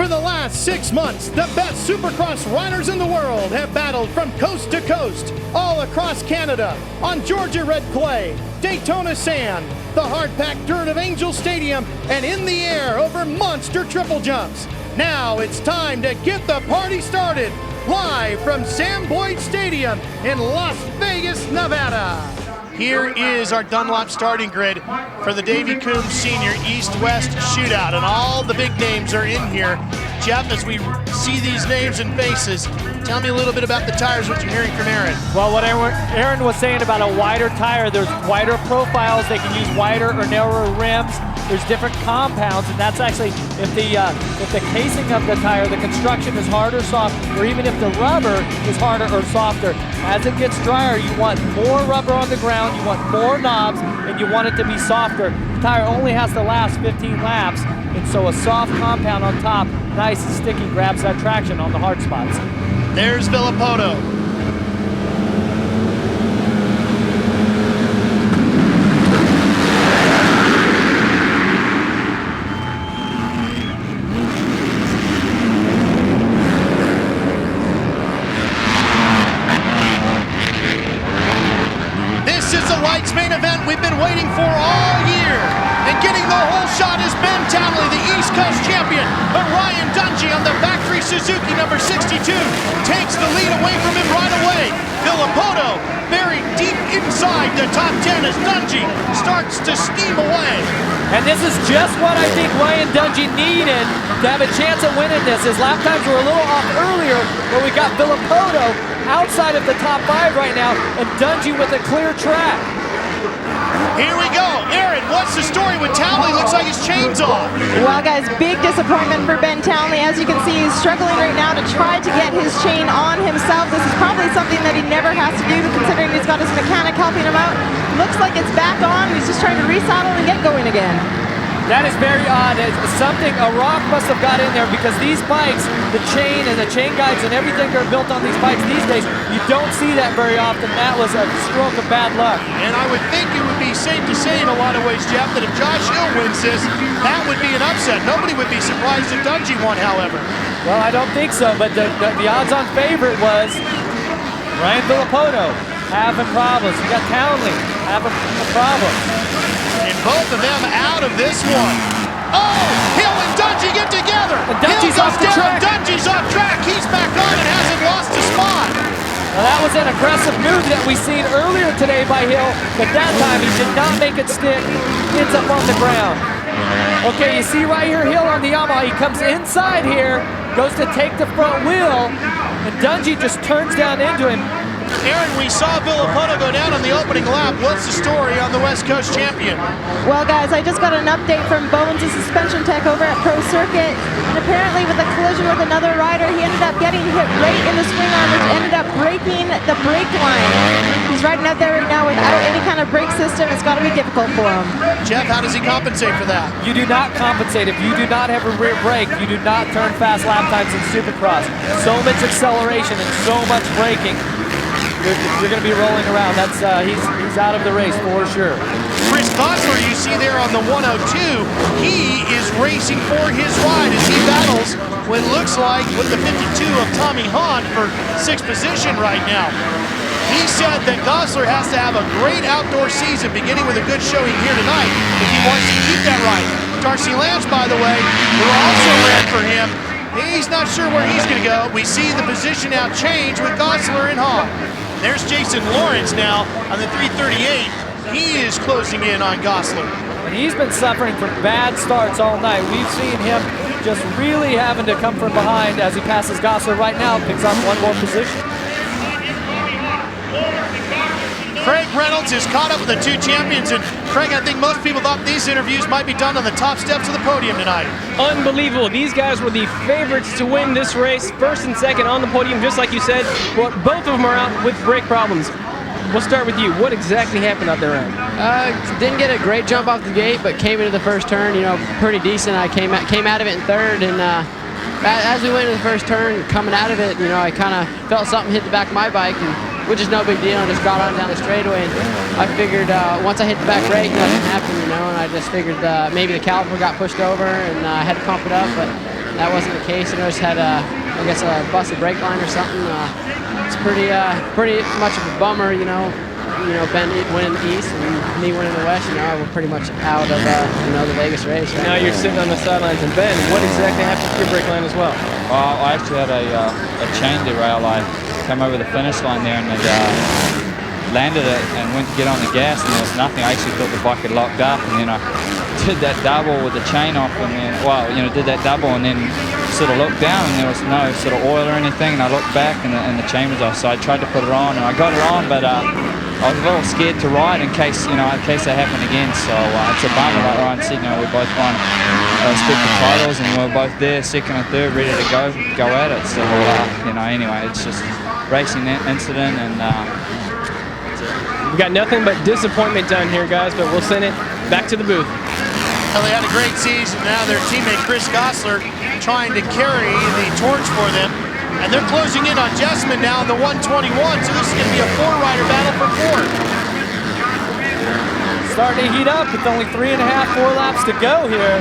For the last 6 months, the best Supercross riders in the world have battled from coast to coast, all across Canada, on Georgia red clay, Daytona sand, the hard-packed dirt of Angel Stadium, and in the air over monster triple jumps. Now it's time to get the party started, live from Sam Boyd Stadium in Las Vegas, Nevada. Here is our Dunlop starting grid for the Davey Coombs Senior East-West Shootout, and all the big names are in here. Jeff, as we see these names and faces, tell me a little bit about the tires, what you're hearing from Aaron. Well, what Aaron was saying about a wider tire, there's wider profiles, they can use wider or narrower rims, there's different compounds, and that's actually if the casing of the tire, the construction is hard or soft, or even if the rubber is harder or softer. As it gets drier, you want more rubber on the ground, you want more knobs, and you want it to be softer. The tire only has to last 15 laps, and so a soft compound on top, nice and sticky, grabs that traction on the hard spots. There's Villapoto. Main event we've been waiting for all year, and getting the whole shot is Ben Townley, the East Coast champion, but Ryan Dungey on the factory Suzuki number 62 takes the lead away from him right away. Villapoto buried deep inside the top 10 as Dungey starts to steam away. And this is just what I think Ryan Dungey needed to have a chance at winning this. His lap times were a little off earlier, but we got Villapoto outside of the top 5 right now, and Dungey with a clear track. Here we go. Aaron, what's the story with Townley? Looks like his chain's off. Well, guys, big disappointment for Ben Townley. As you can see, he's struggling right now to try to get his chain on himself. This is probably something that he never has to do, considering he's got his mechanic helping him out. Looks like it's back on. He's just trying to resaddle and get going again. That is very odd. It's something, a rock must have got in there, because these bikes, the chain and the chain guides and everything that are built on these bikes these days, you don't see that very often. That was a stroke of bad luck. And I would think it would be safe to say in a lot of ways, Jeff, that if Josh Hill wins this, that would be an upset. Nobody would be surprised if Dungey won, however. Well, I don't think so, but the odds-on favorite was Ryan Villapoto having problems. You got Townley having a problem. And both of them out of this one. Oh, Hill and Dungey get together. Dungey's Hill off goes the down, track. Dungey's off track. He's back on and hasn't lost a spot. Now that was an aggressive move that we seen earlier today by Hill, but that time he did not make it stick. Ends up on the ground. Okay, you see right here Hill on the Yamaha. He comes inside here, goes to take the front wheel, and Dungey just turns down into him. Aaron, we saw Villapoto go down on the opening lap. What's the story on the West Coast champion? Well, guys, I just got an update from Bones, the suspension tech over at Pro Circuit. And apparently with a collision with another rider, he ended up getting hit right in the swing arm, which ended up breaking the brake line. He's riding out there right now without any kind of brake system. It's got to be difficult for him. Jeff, how does he compensate for that? You do not compensate. If you do not have a rear brake, you do not turn fast lap times in Supercross. So much acceleration and so much braking. You're going to be rolling around. That's he's out of the race for sure. Chris Gosler, you see there on the 102, he is racing for his ride as he battles what looks like with the 52 of Tommy Hahn for 6th position right now. He said that Gosler has to have a great outdoor season, beginning with a good showing here tonight if he wants to keep that ride. Darcy Lance, by the way, who also ran for him, he's not sure where he's going to go. We see the position now change with Gosler and Hahn. There's Jason Lawrence now on the 338. He is closing in on Gosler. And he's been suffering from bad starts all night. We've seen him just really having to come from behind as he passes Gosler right now, picks up one more position. Craig Reynolds is caught up with the two champions, and Craig, I think most people thought these interviews might be done on the top steps of the podium tonight. Unbelievable. These guys were the favorites to win this race, first and second on the podium, just like you said. But both of them are out with brake problems. We'll start with you. What exactly happened out there, Ryan? Didn't get a great jump off the gate, but came into the first turn, you know, pretty decent. I came out of it in third, and as we went into the first turn, coming out of it, you know, I kind of felt something hit the back of my bike, which is no big deal. I just got on down the straightaway, and I figured once I hit the back brake, nothing happened, you know, and I just figured maybe the caliper got pushed over, and I had to pump it up, but that wasn't the case. You know, just had I guess a busted brake line or something. It's pretty much of a bummer, you know, Ben winning the East and me winning the West. You know, we're pretty much out of the Vegas race. Right now you're sitting on the sidelines, and Ben, what exactly happened to your brake line as well? Well, I actually had a chain derail. I came over the finish line there and landed it and went to get on the gas, and there was nothing. I actually thought the bike had locked up, and then I did that double with the chain off, and then, well, you know, did that double and then sort of looked down, and there was no sort of oil or anything, and I looked back and the chain was off, so I tried to put it on, and I got it on, but I was a little scared to ride in case that happened again. So it's a bummer. Like Ryan said, you know, we both won respective titles, and we were both there, second and third, ready to go at it. So you know, anyway, it's just racing incident, and we've got nothing but disappointment down here, guys. But we'll send it back to the booth. Well, they had a great season. Now their teammate Chris Gossler trying to carry the torch for them. And they're closing in on Jessman now in the 121, so this is going to be a 4-rider battle for 4. Starting to heat up with only 3.5, 4 laps to go here.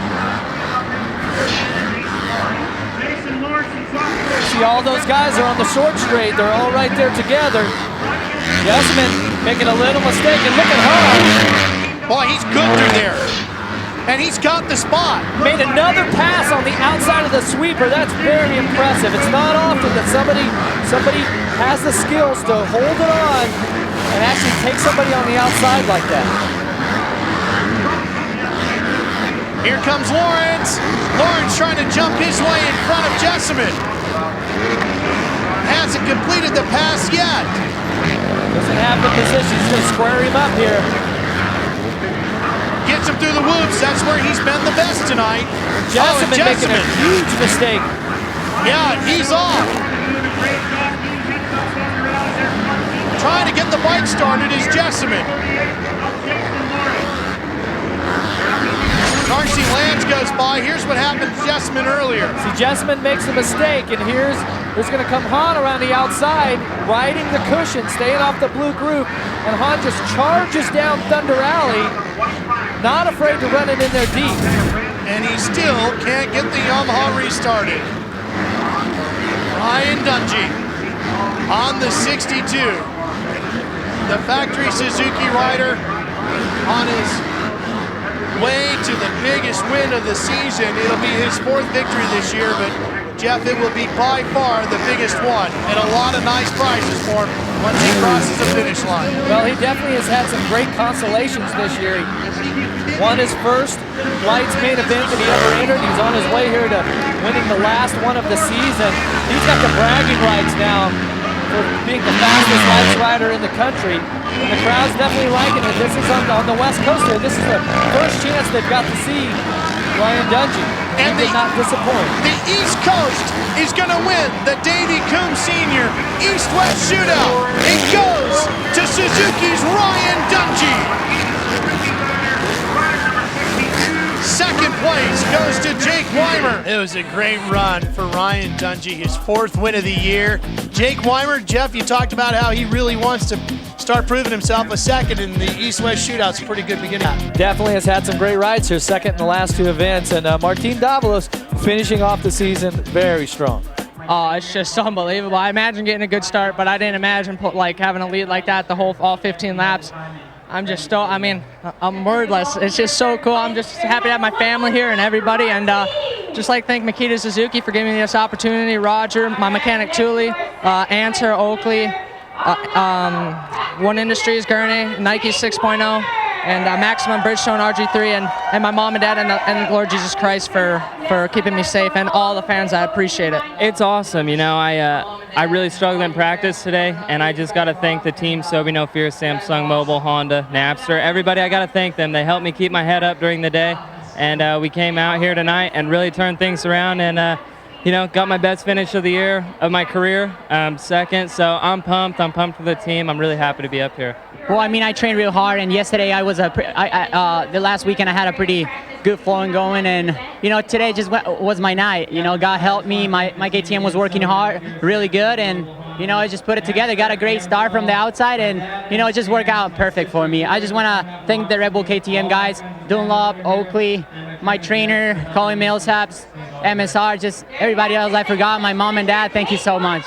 See, all those guys are on the short straight. They're all right there together. Jessman making a little mistake, and look at her. Boy, he's good through there. And he's got the spot. Made another pass on the outside of the sweeper. That's very impressive. It's not often that somebody has the skills to hold it on and actually take somebody on the outside like that. Here comes Lawrence. Lawrence trying to jump his way in front of Jessamine. Hasn't completed the pass yet. Doesn't have the position. He's going to square him up here. Gets him through the whoops. That's where he's been the best tonight. Jessamine making a huge mistake. Yeah, he's off. Trying to get the bike started is Jessamine. Darcy Lance goes by. Here's what happened to Jessamine earlier. See, Jessamine makes a mistake, and there's going to come Han around the outside, riding the cushion, staying off the blue group, and Han just charges down Thunder Alley, not afraid to run it in there deep. And he still can't get the Yamaha restarted. Ryan Dungey on the 62. The factory Suzuki rider on his way to the biggest win of the season. It'll be his 4th victory this year, but Jeff, it will be by far the biggest one, and a lot of nice prizes for him once he crosses the finish line. Well, he definitely has had some great consolations this year. He won his first Lights main event that he ever entered. He's on his way here to winning the last one of the season. He's got the bragging rights now for being the fastest Lights rider in the country. And the crowd's definitely liking it. This is on the West Coast here. This is the first chance they've got to see Ryan Dungey. And he did not disappoint. The East Coast is going to win the Davey Coombs Sr. East-West Shootout. It goes to Suzuki's Ryan Dungey. Second place goes to Jake Weimer. It was a great run for Ryan Dungey, his 4th win of the year. Jake Weimer, Jeff, you talked about how he really wants to start proving himself a second in the East-West Shootout's a pretty good beginning. Definitely has had some great rides here, second in the last 2 events, and Martin Davalos finishing off the season very strong. Oh, it's just unbelievable. I imagine getting a good start, but I didn't imagine having a lead like that all 15 laps. I'm just I'm wordless. It's just so cool. I'm just happy to have my family here and everybody, and just like thank Makita Suzuki for giving me this opportunity, Roger, my mechanic Tooley, Answer, Oakley, One Industries, Gurney, Nike 6.0, and Maximum Bridgestone RG3, and my mom and dad and the Lord Jesus Christ for keeping me safe, and all the fans. I appreciate it. It's awesome. You know, I really struggled in practice today, and I just got to thank the team, Sobe No Fear, Samsung Mobile, Honda, Napster, everybody. I got to thank them. They helped me keep my head up during the day, and we came out here tonight and really turned things around, and you know, got my best finish of the year, of my career, second. So I'm pumped. I'm pumped for the team. I'm really happy to be up here. Well, I mean, I trained real hard, and yesterday the last weekend I had a pretty good flowing going, and you know, today just was my night. You know, God helped me. My KTM was working hard, really good, and you know, I just put it together. Got a great start from the outside, and you know, it just worked out perfect for me. I just want to thank the Red Bull KTM guys, Dunlop, Oakley, my trainer, Colin Millsaps, MSR, just everybody else I forgot, my mom and dad, thank you so much.